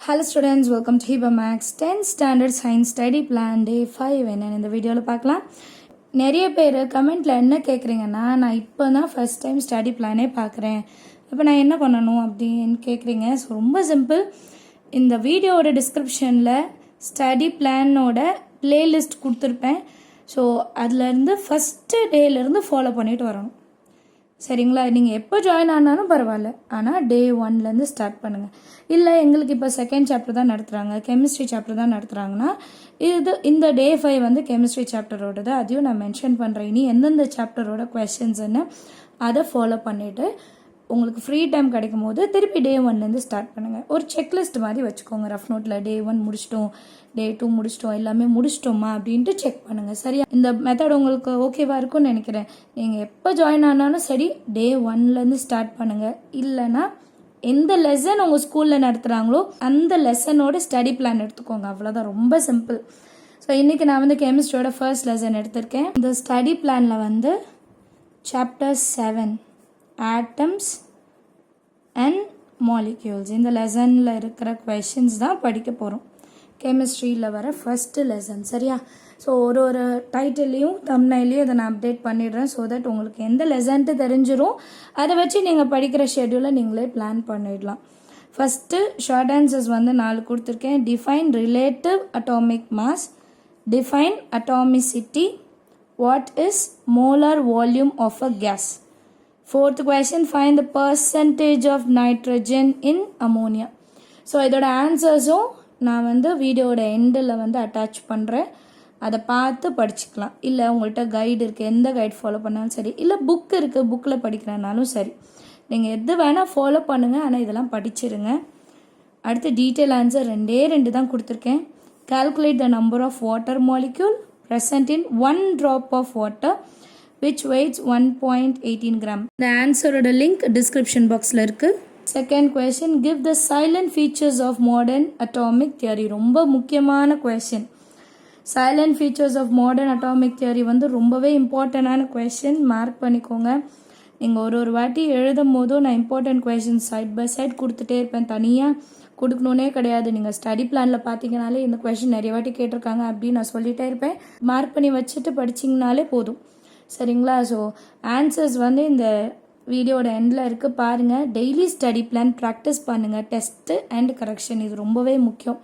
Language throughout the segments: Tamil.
Hello students, welcome to Hiba Max 10th Standard Science Study Plan Day 5 என்னன்னு இந்த வீடியோவில் பார்க்கலாம். நிறைய பேர் கமெண்ட்டில் என்ன கேட்குறீங்கன்னா, நான் இப்போ தான் ஃபஸ்ட் டைம் ஸ்டடி பிளானே பார்க்குறேன், இப்போ நான் என்ன பண்ணணும் அப்படின்னு கேட்குறீங்க. ஸோ ரொம்ப சிம்பிள், இந்த வீடியோவோட டிஸ்கிரிப்ஷனில் ஸ்டடி பிளானோட பிளேலிஸ்ட் கொடுத்துருப்பேன். ஸோ அதுலேருந்து ஃபஸ்ட்டு டேலேருந்து ஃபாலோ பண்ணிட்டு வரணும். சரிங்களா? நீங்கள் எப்போ ஜாயின் ஆனாலும் பரவாயில்ல, ஆனால் டே 1லேருந்து ஸ்டார்ட் பண்ணுங்கள். இல்லை எங்களுக்கு இப்போ செகண்ட் சாப்டர் தான் நடத்துகிறாங்க, கெமிஸ்ட்ரி சாப்டர் தான் நடத்துகிறாங்கன்னா இந்த டே 5 வந்து கெமிஸ்ட்ரி சாப்டரோடது. அதையும் நான் மென்ஷன் பண்ணுறேன். இனி எந்தெந்த சாப்டரோட கொஷின்ஸ்ன்னு அதை ஃபாலோ பண்ணிவிட்டு உங்களுக்கு ஃப்ரீ டைம் கிடைக்கும் போது திருப்பி டே 1லேருந்து ஸ்டார்ட் பண்ணுங்கள். ஒரு செக்லிஸ்ட் மாதிரி வச்சுக்கோங்க. ரஃப் நோட்டில் டே 1 முடிச்சிட்டோம், டே 2 முடிச்சிட்டோம், எல்லாமே முடிச்சிட்டோமா அப்படின்ட்டு செக் பண்ணுங்கள். சரியா? இந்த மெத்தட் உங்களுக்கு ஓகேவா இருக்கும்னு நினைக்கிறேன். நீங்கள் எப்போ ஜாயின் ஆனாலும் சரி டே 1லேருந்து ஸ்டார்ட் பண்ணுங்கள். இல்லைன்னா எந்த லெசன் உங்கள் ஸ்கூலில் நடத்துகிறாங்களோ அந்த லெசனோட ஸ்டடி பிளான் எடுத்துக்கோங்க. அவ்வளோதான், ரொம்ப சிம்பிள். ஸோ இன்றைக்கி நான் வந்து கெமிஸ்ட்ரியோட ஃபர்ஸ்ட் லெசன் எடுத்திருக்கேன். இந்த ஸ்டடி பிளானில் வந்து சாப்டர் 7 ஆட்டம்ஸ் அண்ட் மாலிக்யூல்ஸ் இந்த லெசனில் இருக்கிற கொஷின்ஸ் தான் படிக்க போகிறோம். கெமிஸ்ட்ரியில் வர ஃபஸ்ட்டு லெசன். சரியா? ஸோ ஒரு டைட்டிலையும் தம்ப்நெயிலையும் இதை நான் அப்டேட் பண்ணிடுறேன். ஸோ தட் உங்களுக்கு எந்த லெசன்ட்டு தெரிஞ்சிடும். அதை வச்சு நீங்கள் படிக்கிற ஷெட்யூலை நீங்களே பிளான் பண்ணிடலாம். ஃபஸ்ட்டு ஷார்ட் ஆன்சர்ஸ் வந்து 4 கொடுத்துருக்கேன். Define relative atomic mass, define atomicity, what is molar volume of a gas. Fourth question, find the percentage of nitrogen in ammonia. So இதோட ஆன்சர்ஸும் நான் வந்து வீடியோட எண்டில் வந்து அட்டாச் பண்ணுறேன். அதை பார்த்து படிச்சுக்கலாம். இல்லை உங்கள்கிட்ட கைடு இருக்குது, எந்த கைடு ஃபாலோ பண்ணாலும் சரி, இல்லை புக் இருக்குது, புக்கில் படிக்கிறனாலும் சரி, நீங்கள் எது வேணால் ஃபாலோ பண்ணுங்கள். ஆனால் இதெல்லாம் படிச்சிருங்க. அடுத்து டீட்டெயில் ஆன்சர் 2 தான் கொடுத்துருக்கேன். Calculate the number of water molecule present in 1 drop of water which weighs 1.18 gram. The answer ஓட link description boxல இருக்கு. Second question, give the silent features of modern atomic theory. ரொம்ப முக்கியமான question. Silent features of modern atomic theory வந்து ரொம்பவே இம்பார்ட்டண்டான question. மார்க் பண்ணிக்கோங்க. நீங்கள் ஒரு வாட்டி எழுதும் போதும் நான் important questions side by side கொடுத்துட்டே இருப்பேன். தனியாக கொடுக்கணுன்னே கிடையாது. நீங்கள் ஸ்டடி பிளானில் பார்த்தீங்கனாலே இந்த கொஷின் நிறைய வாட்டி கேட்டிருக்காங்க அப்படின்னு நான் சொல்லிகிட்டே இருப்பேன். மார்க் பண்ணி வச்சுட்டு படிச்சிங்கனாலே போதும். சரிங்களா? ஸோ ஆன்சர்ஸ் வந்து இந்த வீடியோட எண்டில் இருக்குது, பாருங்கள். டெய்லி ஸ்டடி பிளான் ப்ராக்டிஸ் பண்ணுங்கள். டெஸ்ட்டு அண்ட் கரெக்ஷன் இது ரொம்பவே முக்கியம்.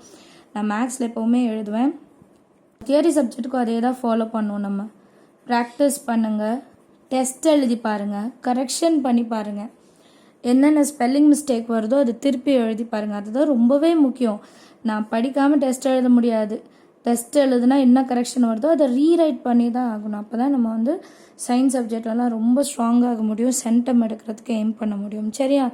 நான் மேக்ஸில் எப்போவுமே எழுதுவேன். தியரி சப்ஜெக்ட்டுக்கும் அதே தான் ஃபாலோ பண்ணுவோம். நம்ம ப்ராக்டிஸ் பண்ணுங்கள், டெஸ்ட் எழுதி பாருங்கள், கரெக்ஷன் பண்ணி பாருங்கள். என்னென்ன ஸ்பெல்லிங் மிஸ்டேக் வருதோ அது திருப்பி எழுதி பாருங்கள். அதுதான் ரொம்பவே முக்கியம். நான் படிக்காமல் டெஸ்ட் எழுத முடியாது. டெஸ்ட் எழுதுனா என்ன கரெக்ஷன் வருதோ அதை ரீரைட் பண்ணி தான் ஆகணும். அப்போ தான் நம்ம வந்து சயின்ஸ் சப்ஜெக்ட்லாம் ரொம்ப ஸ்ட்ராங்காக முடியும், சென்டம் எடுக்கிறதுக்கு எய்ம் பண்ண முடியும். சரியா?